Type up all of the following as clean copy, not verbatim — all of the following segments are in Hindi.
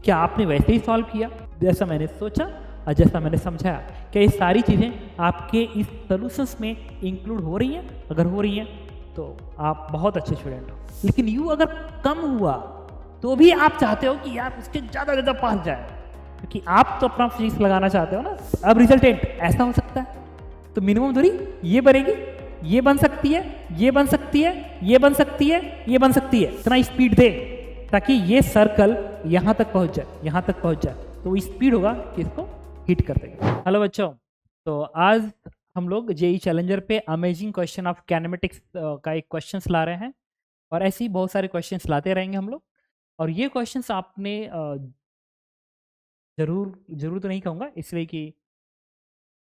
क्या आपने वैसे ही सॉल्व किया जैसा मैंने सोचा और जैसा मैंने समझाया? क्या ये सारी चीज़ें आपके इस सॉल्यूशंस में इंक्लूड हो रही हैं? अगर हो रही हैं तो आप बहुत अच्छे स्टूडेंट हो। लेकिन यू अगर कम हुआ तो भी आप चाहते हो कि यार उसके ज़्यादा पास जाए, क्योंकि आप तो अपना फीस लगाना चाहते हो ना। अब रिजल्टेंट ऐसा हो सकता है तो मिनिमम दूरी ये बनेगी, ये बन सकती है, ये बन सकती है, ये बन सकती है, ये बन सकती है। इतना स्पीड दे ताकि ये सर्कल यहाँ तक पहुँच जाए, यहाँ तक पहुँच जाए, तो वो स्पीड होगा कि इसको हिट कर देगा। हेलो बच्चों, तो आज हम लोग जेई चैलेंजर पे अमेजिंग क्वेश्चन ऑफ कैनेमेटिक्स का एक क्वेश्चंस ला रहे हैं, और ऐसे ही बहुत सारे क्वेश्चंस लाते रहेंगे हम लोग। और ये क्वेश्चंस आपने जरूर तो नहीं कहूँगा, इसलिए कि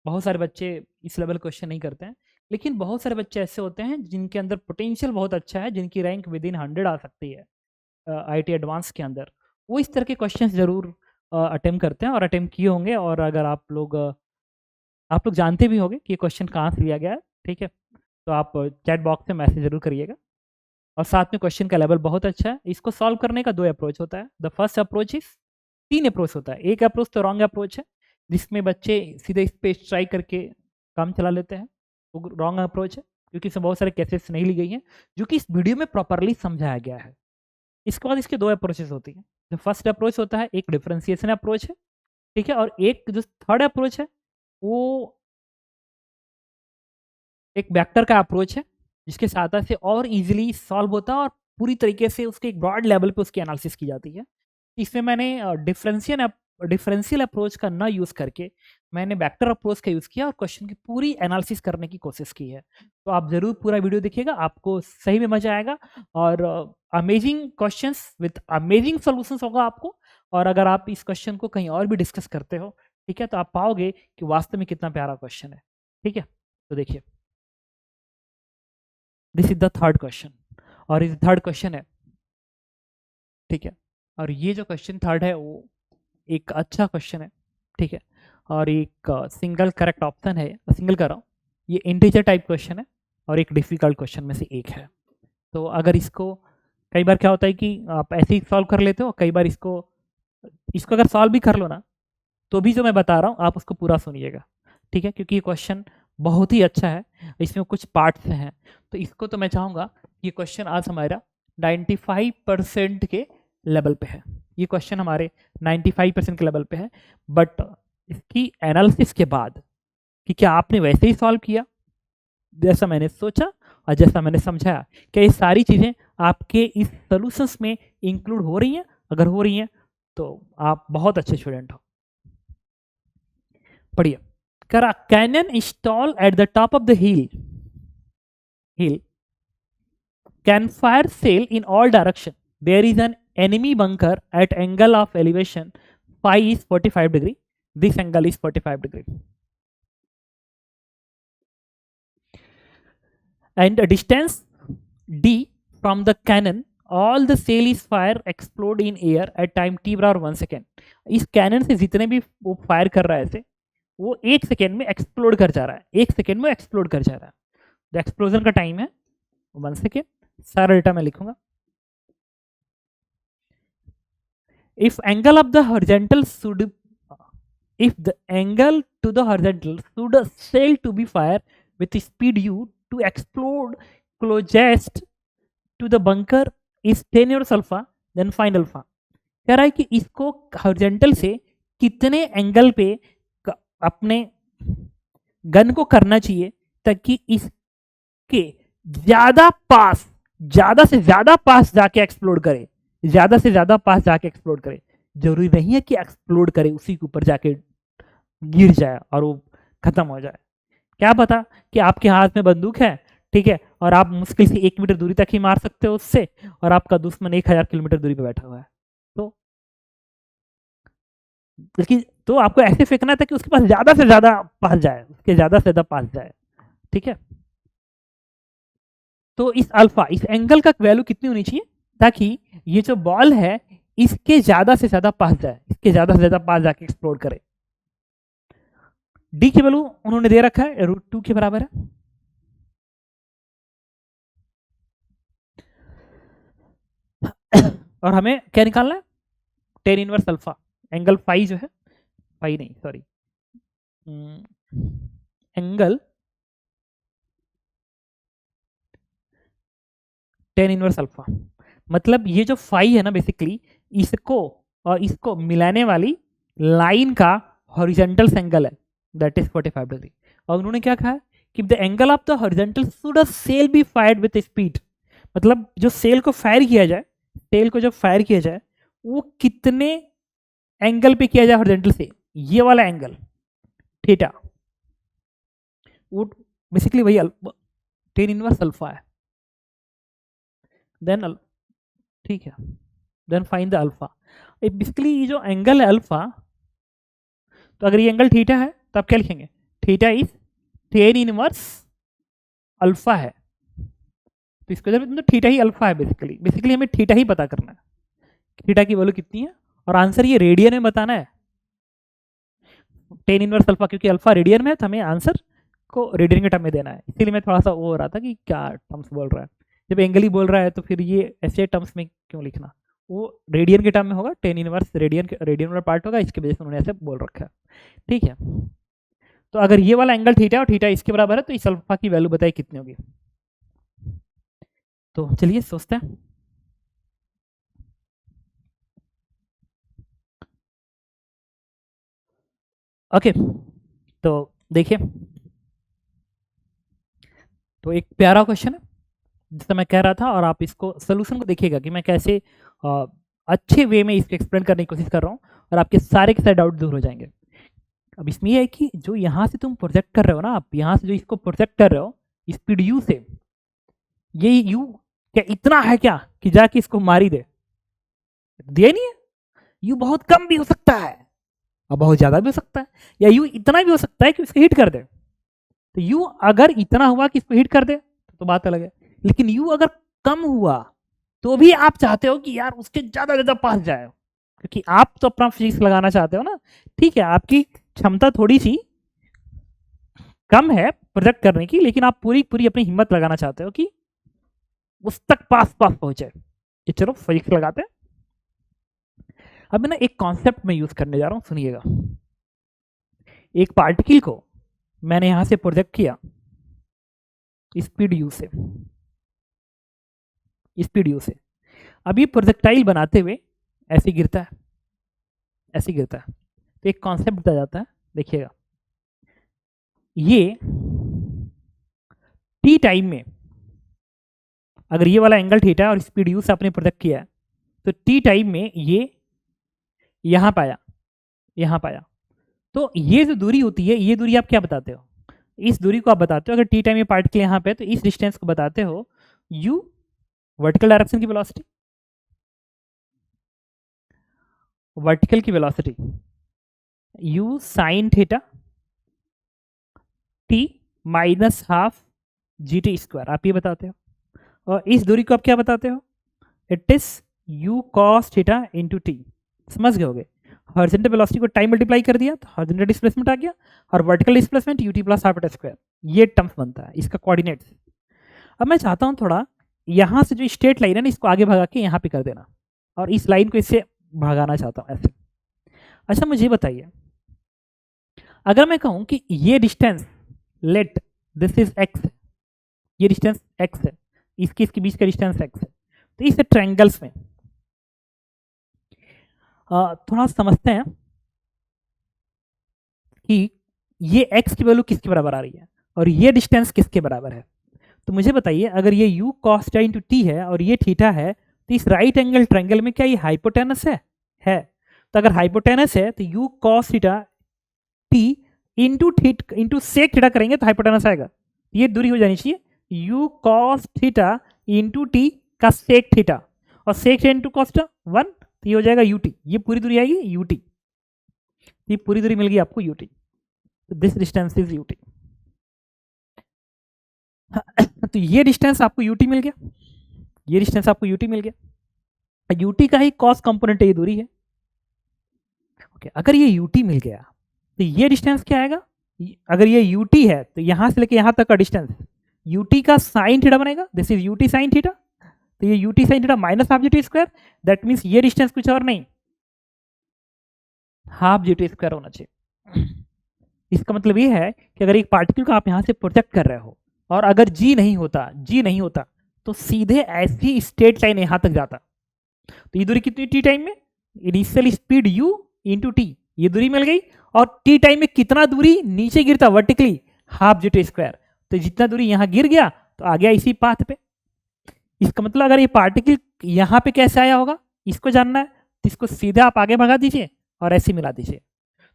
बहुत सारे बच्चे इस लेवल क्वेश्चन नहीं करते हैं, लेकिन बहुत सारे बच्चे ऐसे होते हैं जिनके अंदर पोटेंशियल बहुत अच्छा है, जिनकी रैंक विद इन 100 आ सकती है आईटी एडवांस के अंदर। वो इस तरह के क्वेश्चन जरूर अटेम्प्ट करते हैं और अटेम्प्ट किए होंगे। और अगर आप लोग जानते भी होंगे कि ये क्वेश्चन कहाँ से लिया गया है, ठीक है, तो आप चैट बॉक्स में मैसेज जरूर करिएगा। और साथ में क्वेश्चन का लेवल बहुत अच्छा है। इसको सॉल्व करने का 2 अप्रोच होता है। The first approach is 3 approach होता है। एक अप्रोच तो रॉन्ग अप्रोच है, जिसमें बच्चे सीधे इस पे ट्राई करके काम चला लेते हैं, वो रॉन्ग अप्रोच है, क्योंकि इसमें बहुत सारे केसेस नहीं ली गई हैं जो कि इस वीडियो में प्रॉपरली समझाया गया है। इसके बाद इसके 2 अप्रोचेस होती हैं। जो फर्स्ट अप्रोच होता है एक डिफरेंशिएशन अप्रोच है, ठीक है, और एक जो थर्ड अप्रोच है वो एक वेक्टर का अप्रोच है, जिसके सहायता से और इजीली सॉल्व होता है और पूरी तरीके से उसके एक ब्रॉड लेवल पे उसकी एनालिसिस की जाती है। इसमें मैंने डिफरेंशियल अप्रोच का ना यूज़ करके मैंने वेक्टर अप्रोच का यूज़ किया और क्वेश्चन की पूरी एनालिसिस करने की कोशिश की है। तो आप ज़रूर पूरा वीडियो देखिएगा, आपको सही में मज़ा आएगा और amazing questions with amazing solutions होगा आपको। और अगर आप इस क्वेश्चन को कहीं और भी डिस्कस करते हो, ठीक है, तो आप पाओगे कि वास्तव में कितना प्यारा क्वेश्चन है। ठीक है, तो देखिए, this is the third question और इस थर्ड क्वेश्चन है, ठीक है। और ये जो क्वेश्चन थर्ड है वो एक अच्छा क्वेश्चन है, ठीक है, और एक सिंगल करेक्ट ऑप्शन है, सिंगल कर रहा हूँ। ये इंटीजर टाइप क्वेश्चन है और एक डिफिकल्ट क्वेश्चन में से एक है। तो अगर इसको कई बार क्या होता है कि आप ऐसे ही सॉल्व कर लेते हो, कई बार इसको अगर सॉल्व भी कर लो ना, तो भी जो मैं बता रहा हूँ आप उसको पूरा सुनिएगा, ठीक है, क्योंकि ये क्वेश्चन बहुत ही अच्छा है, इसमें कुछ पार्ट्स हैं। तो इसको तो मैं चाहूँगा ये क्वेश्चन आज हमारा 95% के लेवल पे है। ये क्वेश्चन हमारे 95% के लेवल पे है, बट इसकी एनालिसिस के बाद कि क्या आपने वैसे ही सॉल्व किया जैसा मैंने सोचा और जैसा मैंने समझाया, क्या ये सारी चीज़ें आपके इस सॉल्यूशंस में इंक्लूड हो रही हैं? अगर हो रही हैं तो आप बहुत अच्छे स्टूडेंट हो। पढ़िए, करा cannon install at the top of the hill can fire sail in all direction. There is an enemy bunker at angle of elevation phi is 45 degree. This angle is 45 degree. And a distance d from the cannon, all the sail is fire explode in air at time t बराबर 1 सेकेंड। इस कैनन से जितने भी वो फायर कर रहा है ऐसे, वो 1 सेकेंड में एक्सप्लोड कर जा रहा है, 1 सेकेंड में एक्सप्लोड कर जा रहा है। जो एक्सप्लोजन का टाइम है 1 सेकेंड। सारा डेटा मैं लिखूंगा। If angle of the horizontal should, if the angle to the horizontal should sail to be fire with speed u to explode closest to the bunker is 10 years alpha, then find alpha। कह रहा है कि इसको हॉरिजॉन्टल से कितने एंगल पे अपने गन को करना चाहिए ताकि इसके ज्यादा से ज्यादा पास जाके एक्सप्लोड करे, ज्यादा से ज्यादा पास जाके एक्सप्लोड करे। जरूरी नहीं है कि एक्सप्लोड करे उसी के ऊपर जाके गिर जाए और वो खत्म हो जाए। क्या पता कि आपके हाथ में बंदूक है, ठीक है, और आप मुश्किल से 1 मीटर दूरी तक ही मार सकते हो उससे, और आपका दुश्मन 1000 किलोमीटर दूरी पे बैठा हुआ है। तो आपको ऐसे फेंकना था कि उसके पास ज्यादा से ज्यादा पास जाए, उसके ज्यादा से ज्यादा पास जाए, ठीक है। तो इस अल्फा, इस एंगल का वैल्यू कितनी होनी चाहिए ताकि ये जो बॉल है इसके ज्यादा से ज्यादा पास जाए, इसके ज्यादा से ज्यादा पास जाके एक्सप्लोड करे। डी की वैल्यू उन्होंने दे रखा है √2 के बराबर है। और हमें क्या निकालना है? Tan inverse alpha, angle phi जो है, फाई नहीं sorry, angle tan inverse alpha, मतलब ये जो फाई है ना बेसिकली इसको और इसको मिलाने वाली लाइन का हॉरिजॉन्टल एंगल है, दैट इज 45 डिग्री। और उन्होंने क्या कहा कि the angle of the horizontal should a shell be fired with speed, मतलब जो सेल को फायर किया जाए, सेल को जब फायर किया जाए वो कितने एंगल पे किया जाए हॉरिजॉन्टल से, ये वाला एंगल थीटा, वो बेसिकली वही टेन इनवर्स अल्फा है। देन ठीक है, then find the alpha. Basically ये जो एंगल है अल्फा, तो अगर ये एंगल थीटा है तो आप क्या लिखेंगे, theta is ten inverse alpha है, तो इसके वजह तो थीटा ही अल्फा है। बेसिकली हमें थीटा ही पता करना है, थीटा की वैल्यू कितनी है, और आंसर ये रेडियन में बताना है, टेन इनवर्स अल्फा, क्योंकि अल्फा रेडियन में है तो हमें आंसर को रेडियन के टर्म में देना है। इसीलिए मैं थोड़ा सा वो हो रहा था कि क्या टर्म्स बोल रहा है, जब एंगल ही बोल रहा है तो फिर ये ऐसे टर्म्स में क्यों लिखना, वो रेडियन के टर्म में होगा, टेन इनवर्स रेडियन वाला पार्ट होगा, इसके वजह से उन्होंने ऐसे बोल रखा है। ठीक है, तो अगर ये वाला एंगल थीटा और थीटा इसके बराबर है तो इस अल्फा की वैल्यू बताइए कितनी होगी। तो चलिए सोचते हैं। ओके, तो देखिए, तो एक प्यारा क्वेश्चन है जिससे मैं कह रहा था, और आप इसको सोल्यूशन को देखिएगा कि मैं कैसे अच्छे वे में इसको एक्सप्लेन करने की कोशिश कर रहा हूँ, और आपके सारे के सारे डाउट दूर हो जाएंगे। अब इसमें यह है कि जो यहाँ से तुम प्रोजेक्ट कर रहे हो ना, आप यहाँ से जो इसको प्रोजेक्ट कर रहे हो स्पीड यू से, ये यू क्या इतना है क्या कि जाके इसको मारी दे, दिया नहीं है। यू बहुत कम भी हो सकता है और बहुत ज्यादा भी हो सकता है, या यू इतना भी हो सकता है कि उसको हिट कर दे। तो यू अगर इतना हुआ कि इसको हिट कर दे तो बात अलग है, लेकिन यू अगर कम हुआ तो भी आप चाहते हो कि यार उसके ज्यादा ज्यादा पास जाए, क्योंकि आप तो अपना फिजिक्स लगाना चाहते हो ना। ठीक है, आपकी क्षमता थोड़ी सी कम है प्रोजेक्ट करने की, लेकिन आप पूरी पूरी अपनी हिम्मत लगाना चाहते हो कि उस तक पास पास पहुंचे। चलो फिजिक्स लगाते हैं। अब मैं ना एक कॉन्सेप्ट में यूज करने जा रहा हूं, सुनिएगा। एक पार्टिकल को मैंने यहां से प्रोजेक्ट किया स्पीड यू से, स्पीड यू से। अब ये प्रोजेक्टाइल बनाते हुए ऐसे गिरता है, ऐसे गिरता है, तो एक कॉन्सेप्ट बताया जाता है, देखिएगा। ये टी टाइम में अगर ये वाला एंगल थीटा और स्पीड यू से आपने प्रोजेक्ट किया है, तो टी टाइम में ये यहां पाया, यहां पाया, तो ये जो दूरी होती है, ये दूरी आप क्या बताते हो, इस दूरी को आप बताते हो, अगर टी टाइम में पार्टिकल यहाँ पे, तो इस डिस्टेंस को बताते हो यू वर्टिकल डायरेक्शन की वेलोसिटी, वर्टिकल की velocity you sine theta T minus half g t square, आप ये बताते हो। और इस दूरी को आप क्या बताते हो, it is you cos theta into T. समझ गए होगे, हॉरिजॉन्टल वेलोसिटी को टाइम मल्टीप्लाई कर दिया तो हॉरिजॉन्टल डिस्प्लेसमेंट आ गया, और vertical displacement UT plus half square, ये टर्म्स बनता है इसका कोऑर्डिनेट्स। अब मैं चाहता हूं थोड़ा यहां से जो स्ट्रेट लाइन है ना, इसको आगे भगा के यहाँ पे कर देना, और इस लाइन को इससे भगाना चाहता हूँ ऐसे। अच्छा मुझे बताइए, अगर मैं कहूं कि ये distance let this is x, ये डिस्टेंस एक्स है, इसके बीच का डिस्टेंस एक्स है, तो इस ट्रायंगल्स में थोड़ा समझते हैं कि ये x की वैल्यू किसके बराबर आ रही है और ये डिस्टेंस किसके बराबर है। तो मुझे बताइए, अगर ये u cos theta into T है और ये थीटा है, तो इस राइट एंगल ट्रायंगल में क्या ये हाइपोटेनस है। तो अगर हाइपोटेनस है तो u cos theta T into sec theta करेंगे तो हाइपोटेनस आएगा, ये दूरी हो जानी चाहिए u cos theta into T का सेक थीटा, और sec theta into cos theta 1, तो ये हो जाएगा यूटी, ये पूरी दूरी आएगी यूटी, ये पूरी दूरी मिल गई आपको यूटी, तो दिस डिस्टेंस इज यूटी। तो ये डिस्टेंस आपको यूटी मिल गया, ये डिस्टेंस आपको यूटी मिल गया, यूटी का ही कॉस कंपोनेंट ये दूरी है। ओके, अगर ये यूटी मिल गया तो ये डिस्टेंस क्या आएगा, अगर ये यूटी है तो यहां से लेके यहां तक का डिस्टेंस यूटी का साइन थीटा बनेगा, this is UT sine theta, तो ये UT sign theta minus half g t square, that means ये डिस्टेंस कुछ और नहीं, हाफ जी टी स्क्वायर होना चाहिए। इसका मतलब ये है कि अगर एक पार्टिकल को आप यहाँ से प्रोजेक्ट कर रहे हो और अगर जी नहीं होता तो सीधे ऐसी स्ट्रेट लाइन यहाँ तक जाता। तो ये दूरी कितनी टी टाइम में, initial speed u into T, ये दूरी मिल गई। और टी टाइम में कितना दूरी नीचे गिरता vertically, half g t square. तो जितना दूरी यहाँ गिर गया तो आ गया इसी पाथ पे। इसका मतलब अगर ये पार्टिकल यहाँ पे कैसे आया होगा इसको जानना है, तो इसको सीधे आप आगे भगा दीजिए और ऐसे मिला दीजिए।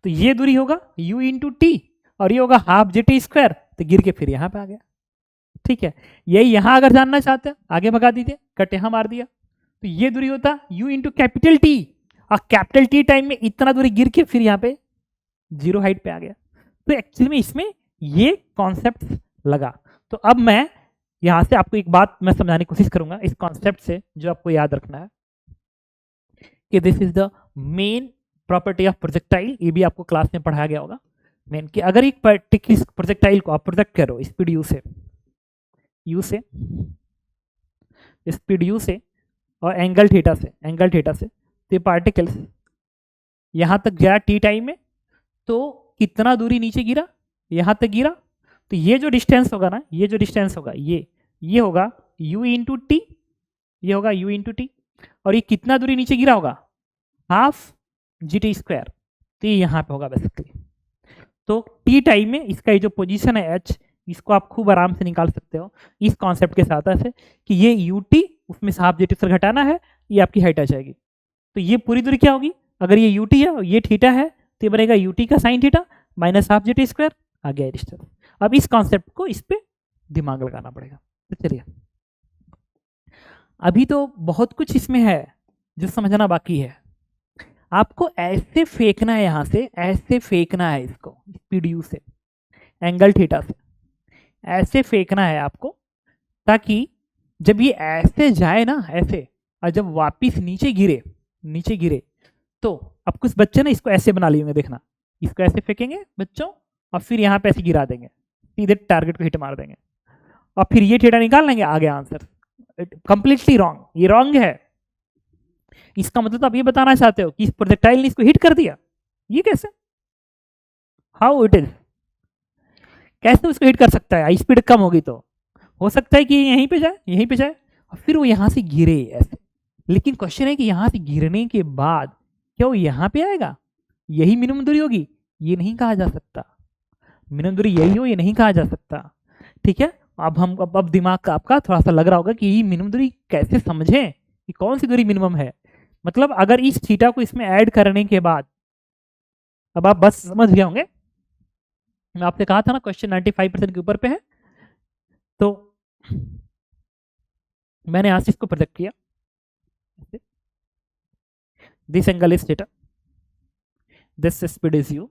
तो ये दूरी होगा u इंटू टी और ये होगा हाफ जी टी स्क्वायर, तो गिर के फिर यहाँ पे आ गया। ठीक है, यही यहाँ अगर जानना चाहते हैं आगे भगा दीजिए, कट यहाँ मार दिया, तो ये दूरी होता u इंटू कैपिटल टी, और कैपिटल टी टाइम में इतना दूरी गिर के फिर यहाँ पे जीरो हाइट पे आ गया। तो एक्चुअली में इसमें ये कॉन्सेप्ट लगा। तो अब मैं यहाँ से आपको एक बात मैं समझाने की कोशिश करूंगा इस कॉन्सेप्ट से, जो आपको याद रखना है कि this is the main property of projectile. ये भी आपको क्लास में पढ़ाया गया होगा मेन, कि अगर एक पर्टिकुलर प्रोजेक्टाइल को आप प्रोजेक्ट करो स्पीड u से स्पीड u से और एंगल थीटा से, तो ये पार्टिकल्स यहाँ तक गया टी टाइम में, तो कितना दूरी नीचे गिरा, यहाँ तक गिरा। तो ये जो डिस्टेंस होगा ना, ये जो डिस्टेंस होगा ये होगा u इंटू टी, ये होगा u इंटू टी, और ये कितना दूरी नीचे गिरा होगा, हाफ जी टी स्क्वायर। तो ये यहाँ पे होगा बेसिकली। तो टी टाइम में इसका ये जो पोजीशन है h, इसको आप खूब आराम से निकाल सकते हो इस कॉन्सेप्ट के साथ ऐसे कि ये यू टी उसमें से हाफ जी टी स्क्वायर घटाना है, ये आपकी हाइट आ जाएगी। तो ये पूरी दूरी क्या होगी, अगर ये यू टी है और ये थीटा है तो ये बनेगा यू टी का sine theta minus half g t square, आ गया डिस्टेंस। अब इस कॉन्सेप्ट को इस पे दिमाग लगाना पड़ेगा। तो चलिए, अभी तो बहुत कुछ इसमें है जो समझना बाकी है। आपको ऐसे फेंकना है, यहाँ से ऐसे फेंकना है इसको स्पीड यू से एंगल थीटा से, ऐसे फेंकना है आपको, ताकि जब ये ऐसे जाए ना ऐसे, और जब वापिस नीचे गिरे तो अब कुछ बच्चे ना इसको ऐसे बना लिए होंगे, देखना इसको ऐसे फेंकेंगे बच्चों और फिर यहाँ पे ऐसे गिरा देंगे, सीधे टारगेट को हिट मार देंगे और फिर ये थीटा निकाल लेंगे, आ गया आंसर। कंप्लीटली रॉन्ग, ये रॉन्ग है। इसका मतलब आप ये बताना चाहते हो कि इस प्रोजेक्टाइल ने इसको हिट कर दिया, ये कैसे, हाउ इट इज, कैसे उसको हिट कर सकता है, स्पीड कम होगी तो हो सकता है कि यहीं पे जाए और फिर वो यहाँ से गिरे ऐसे। लेकिन क्वेश्चन है कि यहाँ से गिरने के बाद क्या वो यहाँ पे आएगा, यही मिनिमम दूरी होगी, ये नहीं कहा जा सकता। मिनिमम दूरी यही हो, ये नहीं कहा जा सकता। ठीक है, अब दिमाग का आपका थोड़ा सा लग रहा होगा कि ये मिनिमम दूरी कैसे समझें कि कौन सी दूरी मिनिमम है। मतलब अगर इस थीटा को इसमें ऐड करने के बाद, अब आप बस समझ गए होंगे, मैं आपसे कहा था ना क्वेश्चन 95% के ऊपर पे है। तो मैंने यहां से इसको प्रोजेक्ट किया, this angle is theta, this speed is you,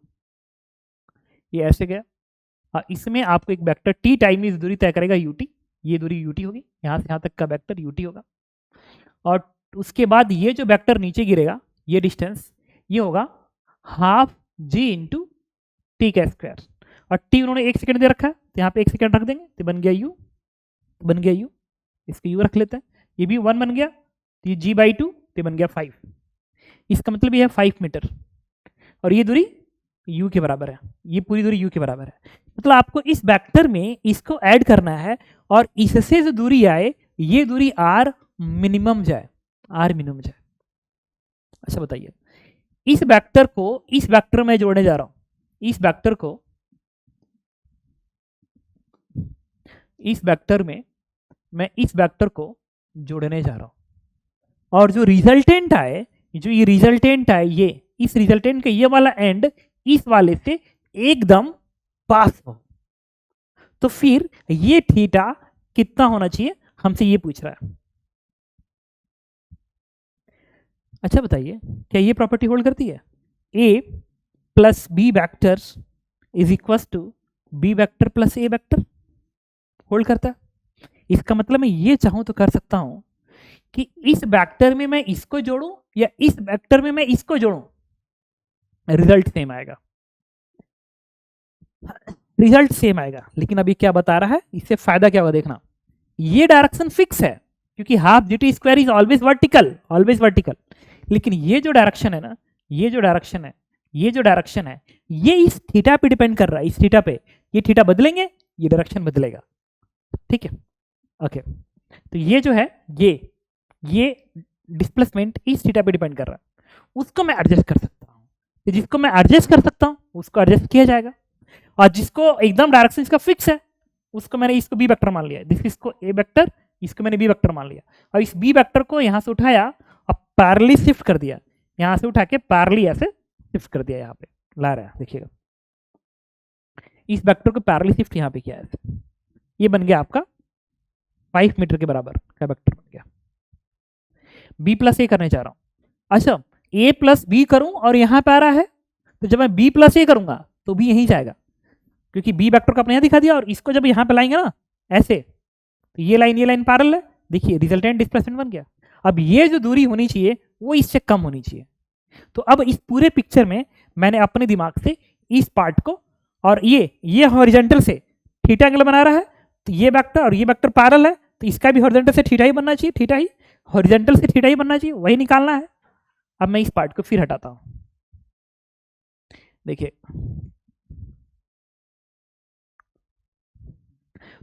ये ऐसे गया। इसमें आपको एक वेक्टर टी टाइम इस दूरी तय करेगा यूटी, ये दूरी यूटी होगी, यहां से यहां तक का वेक्टर यूटी होगा। और उसके बाद ये जो वेक्टर नीचे गिरेगा, ये डिस्टेंस, ये होगा हाफ जी इंटू टी का स्क्वायर। और टी उन्होंने 1 सेकंड दे रखा है, तो यहाँ पे 1 सेकंड रख देंगे, तो बन गया यू, इसको यू रख लेते हैं, ये भी 1 बन गया, तो ये g/2, तो बन गया 5। इसका मतलब ये है 5 मीटर, और ये दूरी u के बराबर है, ये पूरी दूरी u के बराबर है। मतलब आपको इस वेक्टर में इसको ऐड करना है और इससे जो दूरी आए ये दूरी r मिनिमम जाए। अच्छा बताइए, इस वेक्टर को इस वेक्टर में जोड़ने जा रहा हूं, इस वेक्टर में मैं इस वेक्टर को जोड़ने जा रहा हूं, और जो रिजल्टेंट आए, ये इस रिजल्टेंट का ये वाला एंड इस वाले से एकदम पास हो, तो फिर ये थीटा कितना होना चाहिए, हमसे ये पूछ रहा है। अच्छा बताइए, क्या ये प्रॉपर्टी होल्ड करती है, a plus B vector is equal to B vector plus A vector, hold करता है। इसका मतलब मैं ये चाहूं तो कर सकता हूं कि इस वेक्टर में मैं इसको जोड़ूं या इस वेक्टर में मैं इसको जोड़ूं, रिजल्ट सेम आएगा, लेकिन अभी क्या बता रहा है, इससे फायदा क्या होगा देखना, ये डायरेक्शन फिक्स है क्योंकि half g t square is always vertical, लेकिन ये जो डायरेक्शन है ना, ये जो डायरेक्शन है ये जो डायरेक्शन है ये इस थीटा पे डिपेंड कर रहा है, इस थीटा पे। ये थीटा बदलेंगे ये डायरेक्शन बदलेगा, ठीक है। ओके, तो ये जो है ये डिस्प्लेसमेंट इस थीटा पे डिपेंड कर रहा है, उसको मैं एडजस्ट कर सकता हूँ। तो जिसको मैं एडजस्ट कर सकता हूँ उसको एडजस्ट किया जाएगा, और जिसको एकदम डायरेक्शन इसका फिक्स है उसको मैंने इसको बी वेक्टर मान लिया, इसको ए वेक्टर, इसको मैंने बी वेक्टर मान लिया। और इस बी वेक्टर को यहाँ से उठाया और पैरेलली शिफ्ट कर दिया, यहाँ से उठा के पैरेलली ऐसे शिफ्ट कर दिया, यहाँ पे ला रहा है, देखिएगा इस वेक्टर को पैरेलली शिफ्ट यहाँ पे किया है, ये बन गया आपका 5 मीटर के बराबर का वेक्टर बन गया। बी प्लस ए करने जा रहा हूँ, अच्छा ए प्लस बी करूँ और यहाँ पे आ रहा है, तो जब मैं बी प्लस ए करूँगा तो बी यहीं जाएगा, क्योंकि बी वेक्टर को अपने यहाँ दिखा दिया, और इसको जब यहाँ पे लाएंगे ना ऐसे, तो ये लाइन पैरेलल है, देखिए रिजल्टेंट डिस्प्लेसमेंट बन गया। अब ये जो दूरी होनी चाहिए वो इससे कम होनी चाहिए। तो अब इस पूरे पिक्चर में मैंने अपने दिमाग से इस पार्ट को, और ये हॉरिजॉन्टल से थीटा एंगल बना रहा है, तो ये वेक्टर और ये वेक्टर पैरेलल है, तो इसका भी हॉरिजॉन्टल से थीटा ही बनना चाहिए, थीटा ही हॉरिजॉन्टल से थीटा ही बनना चाहिए, वही निकालना है। अब मैं इस पार्ट को फिर हटाता हूं, देखिए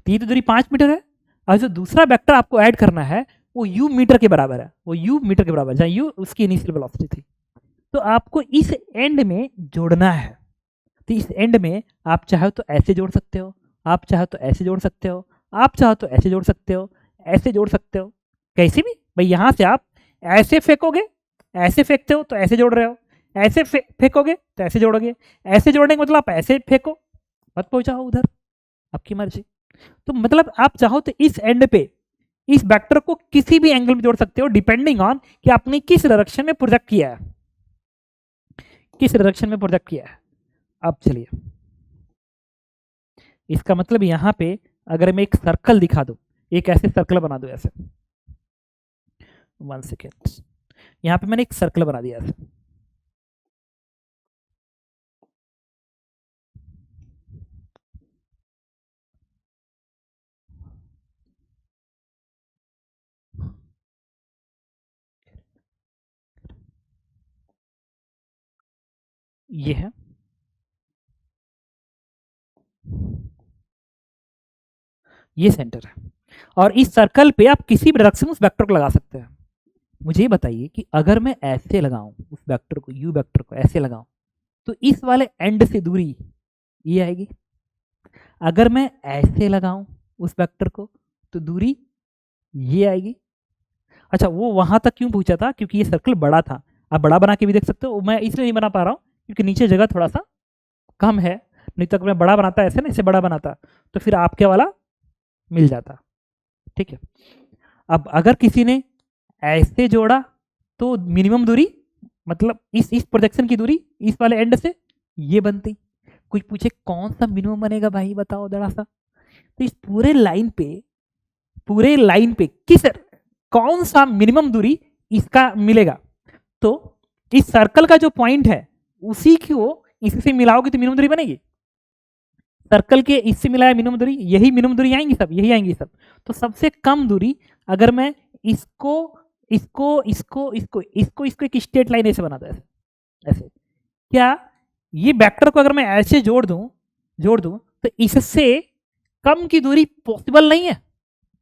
तो ये तो दूरी 5 मीटर है, और जो दूसरा वेक्टर आपको ऐड करना है वो u मीटर के बराबर है, वो u मीटर के बराबर, जहाँ u उसकी इनिशियल वेलोसिटी थी। तो आपको इस एंड में जोड़ना है, तो इस एंड में आप चाहे तो ऐसे जोड़ सकते हो, आप चाहे तो ऐसे जोड़ सकते हो, आप चाहे तो ऐसे जोड़ सकते हो, ऐसे जोड़ सकते हो, कैसे भी भाई। यहाँ से आप ऐसे फेंकोगे, ऐसे फेंकते हो तो ऐसे जोड़ रहे हो, ऐसे फेंकोगे तो ऐसे जोड़ोगे, ऐसे जोड़ने का मतलब आप ऐसे फेंको, मत पहुंचाओ उधर, आपकी मर्जी। तो मतलब आप चाहो तो इस एंड पे इस वेक्टर को किसी भी एंगल में जोड़ सकते हो, डिपेंडिंग ऑन कि आपने किस डायरेक्शन में प्रोजेक्ट किया है, किस डायरेक्शन में प्रोजेक्ट किया है। अब चलिए, इसका मतलब यहां पे अगर मैं एक सर्कल दिखा दूं, एक ऐसे सर्कल बना दूं ऐसे, 1 सेकेंड, यहां पे मैंने एक सर्कल बना दिया ऐसे, ये है, ये सेंटर है, और इस सर्कल पे आप किसी भी डायरेक्शन में उस वेक्टर को लगा सकते हैं। मुझे बताइए कि अगर मैं ऐसे लगाऊं उस वेक्टर को, यू वेक्टर को ऐसे लगाऊं, तो इस वाले एंड से दूरी ये आएगी। अगर मैं ऐसे लगाऊं उस वेक्टर को तो दूरी ये आएगी। अच्छा, वो वहां तक क्यों पूछा था, क्योंकि ये सर्कल बड़ा था, आप बड़ा बना के भी देख सकते हो, मैं इसलिए नहीं बना पा रहा हूँ क्योंकि नीचे जगह थोड़ा सा कम है, नहीं तो मैं बड़ा बनाता ऐसे ना, इसे बड़ा बनाता तो फिर आपके वाला मिल जाता, ठीक है। अब अगर किसी ने ऐसे जोड़ा तो मिनिमम दूरी, मतलब इस प्रोजेक्शन की दूरी इस वाले एंड से ये बनती। कोई पूछे कौन सा मिनिमम बनेगा भाई बताओ जरा सा, तो इस पूरे लाइन पे किस कौन सा मिनिमम दूरी इसका मिलेगा, तो इस सर्कल का जो पॉइंट है उसी को इससे मिलाओगे तो मिनिमम दूरी बनेगी। सर्कल के इससे मिलाया मिनिमम दूरी, यही मिनिमम दूरी आएंगी सब, यही आएंगी सब। तो सबसे कम दूरी अगर मैं इसको इसको इसको इसको इसको इसको एक स्ट्रेट लाइन ऐसे बना दो, ऐसे क्या ये वेक्टर को अगर मैं ऐसे जोड़ दूं तो इससे कम की दूरी पॉसिबल नहीं है,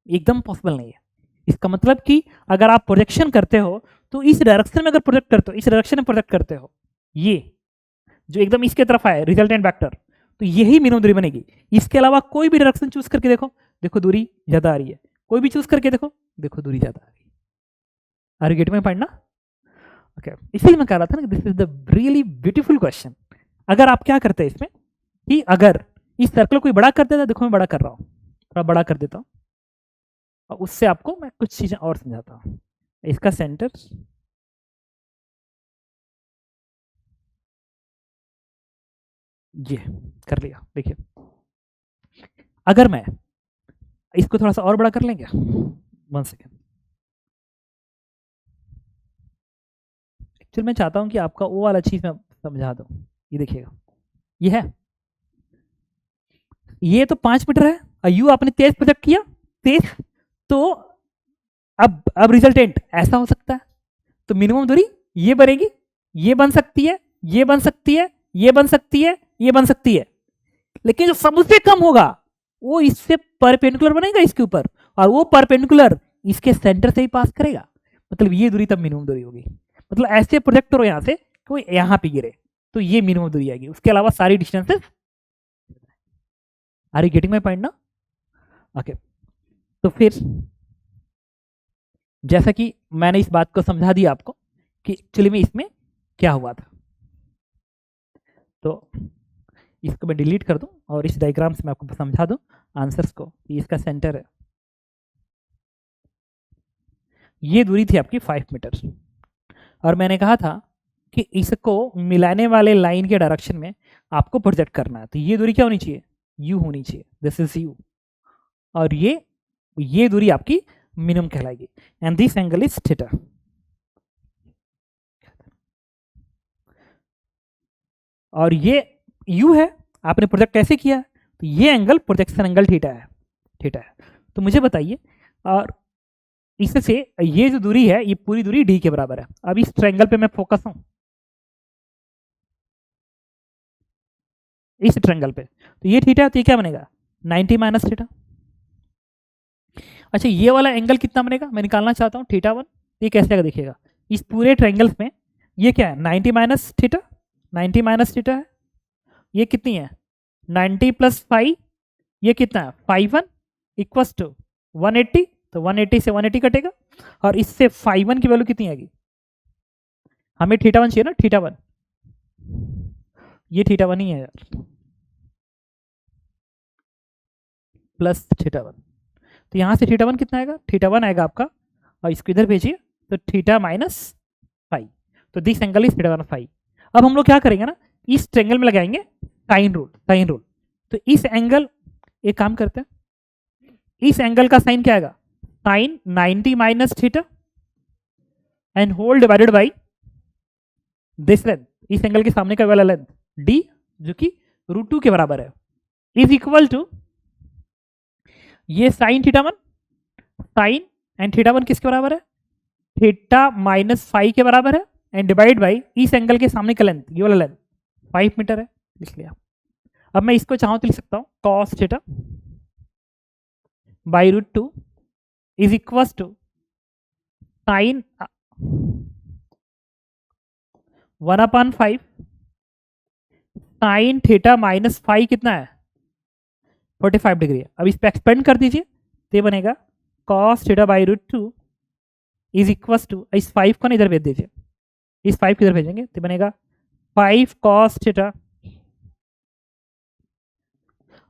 एकदम पॉसिबल नहीं है। इसका मतलब कि अगर आप प्रोजेक्शन करते हो तो इस डायरेक्शन में अगर प्रोजेक्ट करते हो, इस डायरेक्शन में प्रोजेक्ट करते हो, ये जो एकदम इसके तरफ आए रिजल्टेंट वेक्टर, तो यही मिनिमम दूरी बनेगी। इसके अलावा कोई भी डायरेक्शन चूज करके देखो दूरी ज्यादा आ रही है, कोई भी चूज करके देखो दूरी ज्यादा आ रही है। Are you getting my point ना? ओके, इसलिए मैं कह रहा था ना, this is the really beautiful question. अगर आप क्या करते हैं इसमें कि अगर इस सर्कल को बड़ा कर देता, देखो मैं बड़ा कर रहा हूँ, थोड़ा बड़ा कर देता हूँ, और उससे आपको मैं कुछ चीजें और समझाता हूँ। इसका सेंटर ये कर लिया। देखिए अगर मैं इसको थोड़ा सा और बड़ा कर लेंगे, 1 सेकेंड, एक्चुअली मैं चाहता हूं कि आपका वो वाला चीज मैं समझा दूं। ये देखिएगा, ये है, ये तो 5 मीटर है और यू आपने तेज प्रोजेक्ट किया, तेज, तो अब रिजल्टेंट ऐसा हो सकता है, तो मिनिमम दूरी ये बनेगी, ये बन सकती है, ये बन सकती है, ये बन सकती है, ये बन सकती है, लेकिन जो सबसे कम होगा वो इससे परपेंडिकुलर बनेगा इसके ऊपर, और वो परपेंडिकुलर इसके सेंटर से ही पास करेगा, मतलब ये दूरी तब मिनिमम दूरी होगी। मतलब ऐसे प्रोजेक्ट करो यहाँ से कि वो यहाँ पे गिरे तो ये मिनिमम दूरी आएगी, उसके अलावा सारी distances. Are you getting my point ना? ओके, तो फिर जैसा कि मैंने इस बात को समझा दिया आपको कि एक्चुअली में इसमें क्या हुआ था, तो इसको मैं डिलीट कर दूं और इस डायग्राम से मैं आपको समझा दूं आंसर्स को। ये इसका सेंटर है, ये दूरी थी आपकी 5 मीटर, और मैंने कहा था कि इसको मिलाने वाले लाइन के डायरेक्शन में आपको प्रोजेक्ट करना है, तो ये दूरी क्या होनी चाहिए? यू होनी चाहिए, दिस इज यू, और ये दूरी आपकी मिनिमम कहलाएगी, and this angle is theta. और ये यू है, आपने प्रोजेक्ट कैसे किया? तो ये एंगल प्रोजेक्शन एंगल थीटा है, थीटा है। तो मुझे बताइए, और इससे ये जो दूरी है ये पूरी दूरी डी के बराबर है। अब इस ट्रायंगल पे मैं फोकस हूं, इस ट्रायंगल पे, तो ये थीटा है, तो ये क्या बनेगा? 90 माइनस थीटा। अच्छा, ये वाला एंगल कितना बनेगा मैं निकालना चाहता हूँ, थीटा 1। ये कैसे आएगा देखिएगा, इस पूरे ट्रायंगल्स में ये क्या है? 90 माइनस थीटा, 90 माइनस थीटा है, ये कितनी है? 90 प्लस 5, ये कितना है? 5 इक्वल्स टू 180, तो 180 से 180 कटेगा, और इससे 5 की वैल्यू कितनी आएगी? हमें थीटा 1 चाहिए ना, थीटा 1, ये थीटा 1 ही है यार, प्लस थीटा 1, तो यहाँ से थीटा 1 कितना आएगा? थीटा 1 आएगा आपका, और इसको इधर भेजिए तो थीटा माइनस 5, तो दिस एंगल इज थीटा 1 5। अब हम लोग क्या करेंगे ना, इस ट्रायंगल में लगाएंगे साइन रूल, साइन रूल। तो इस एंगल, एक काम करते हैं, इस एंगल का साइन क्या आएगा? Sine 90 minus theta and whole divided by this length, इस एंगल के सामने का वाला लेंथ डी, जो कि √2 के बराबर है, इज इक्वल टू ये sine theta 1, sine and theta 1 किसके बराबर है? थीटा माइनस 5 के बराबर है, एंड डिवाइड बाई इस एंगल के सामने का लेंथ, ये वाला लेंथ 5 मीटर है, लिख लिया। अब मैं इसको चाहूँ तो लिख सकता हूँ cos theta by √2 is equal to sine 1/5 sine theta minus 5 कितना है? 45 डिग्री है। अब इस पर एक्सपेंड कर दीजिए, तो ये बनेगा cos theta by √2 is equal to, इस 5 को ना इधर भेज दीजिए, इस 5 को इधर भेजेंगे तो बनेगा 5 कॉस थीटा,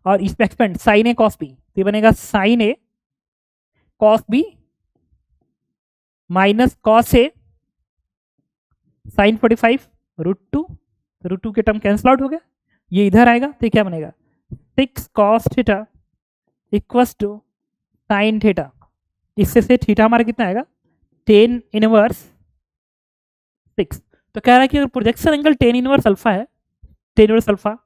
और इस पे एक्सपेंड साइन ए कॉस बी, तो ये बनेगा sign A cos B minus cos A sign 45 √2, √2 के टर्म कैंसिल आउट हो गया, ये इधर आएगा तो ये क्या बनेगा? 6 cos theta equals to sine theta, इससे से थीटा हमारा कितना आएगा? 10 इनवर्स 6। तो कह रहा है कि अगर प्रोजेक्शन एंगल 10 इनवर्स अल्फा है, 10 inverse alpha,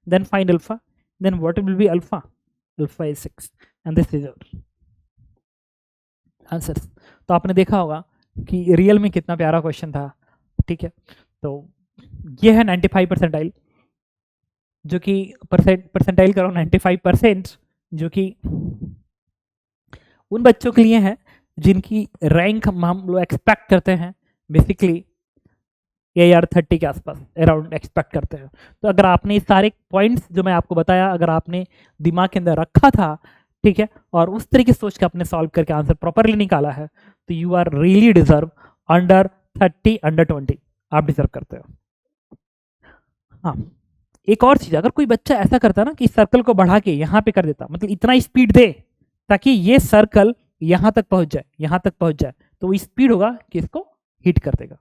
then find alpha, then what will be alpha? Alpha is 6, and this is our answer. तो आपने देखा होगा कि रियल में कितना प्यारा क्वेश्चन था, ठीक है। तो ये है 95 परसेंटाइल, जो कि परसेंटाइल करो 95%, जो कि उन बच्चों के लिए है जिनकी रैंक हम लोग एक्सपेक्ट करते हैं बेसिकली AR30 के आसपास अराउंड एक्सपेक्ट करते हैं। तो अगर आपने सारे पॉइंट्स जो मैं आपको बताया अगर आपने दिमाग के अंदर रखा था, ठीक है, और उस तरीके से सोच के आपने सॉल्व करके आंसर प्रॉपरली निकाला है, तो you are really deserve under 30 under 20, आप डिजर्व करते हो। हाँ, एक और चीज, अगर कोई बच्चा ऐसा करता ना कि सर्कल को बढ़ा के यहाँ पे कर देता, मतलब इतना स्पीड दे ताकि ये सर्कल यहाँ तक पहुंच जाए, यहाँ तक पहुंच जाए, तो वो स्पीड होगा कि इसको हिट कर देगा,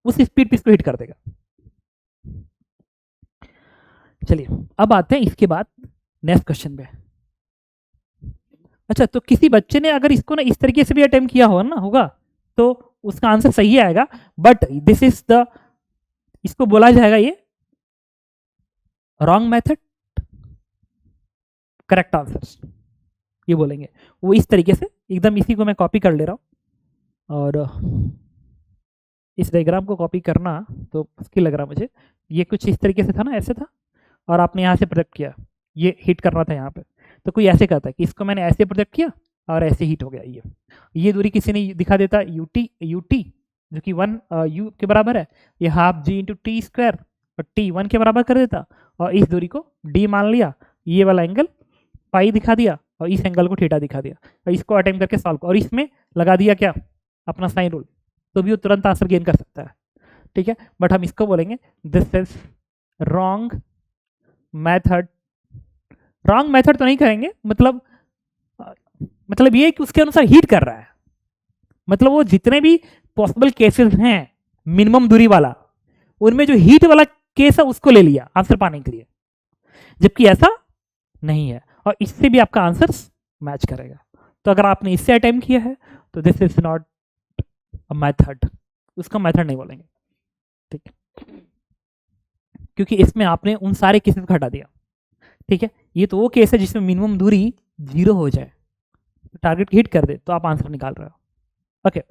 उस स्पीड पे इसको हिट कर देगा। चलिए अब आते हैं इसके बाद नेक्स्ट क्वेश्चन पे। अच्छा, तो किसी बच्चे ने अगर इसको ना इस तरीके से भी अटेम्प्ट किया होगा तो उसका आंसर सही आएगा, बट दिस इज द, इसको बोला जाएगा ये रॉन्ग मेथड, करेक्ट आंसर ये बोलेंगे वो इस तरीके से। एकदम इसी को मैं कॉपी कर ले रहा हूं, और इस डायग्राम को कॉपी करना तो मुश्किल लग रहा मुझे। ये कुछ इस तरीके से था ना, ऐसे था, और आपने यहाँ से प्रोजेक्ट किया, ये हिट करना था यहाँ पे, तो कोई ऐसे कहता है कि इसको मैंने ऐसे प्रोजेक्ट किया और ऐसे हिट हो गया। ये दूरी किसी ने दिखा देता यूटी जो कि 1 यू के बराबर है, ये हाफ जी इंटू टी स्क्वायर, और टी 1 के बराबर कर देता, और इस दूरी को डी मान लिया, ये वाला एंगल पाई दिखा दिया, और इस एंगल को थीटा दिखा दिया, और इसको अटेम्प्ट करके सॉल्व, और इसमें लगा दिया क्या, अपना साइन रूल, तो भी वो तुरंत आंसर गेन कर सकता है। ठीक है, बट हम इसको बोलेंगे this is wrong method. Wrong method तो नहीं कहेंगे, मतलब ये कि उसके अनुसार हीट कर रहा है, मतलब वो जितने भी पॉसिबल केसेस हैं मिनिमम दूरी वाला, उनमें जो हीट वाला केस है उसको ले लिया आंसर पाने के लिए, जबकि ऐसा नहीं है, और इससे भी आपका आंसर मैच करेगा। तो अगर आपने इससे अटेम्प्ट किया है तो this is not a method, उसका मेथड नहीं बोलेंगे। ठीक है, क्योंकि इसमें आपने उन सारे केसेस को हटा दिया। ठीक है, ये तो वो केस है जिसमें मिनिमम दूरी 0 हो जाए, टारगेट हिट कर दे तो आप आंसर निकाल रहे हो। ओके,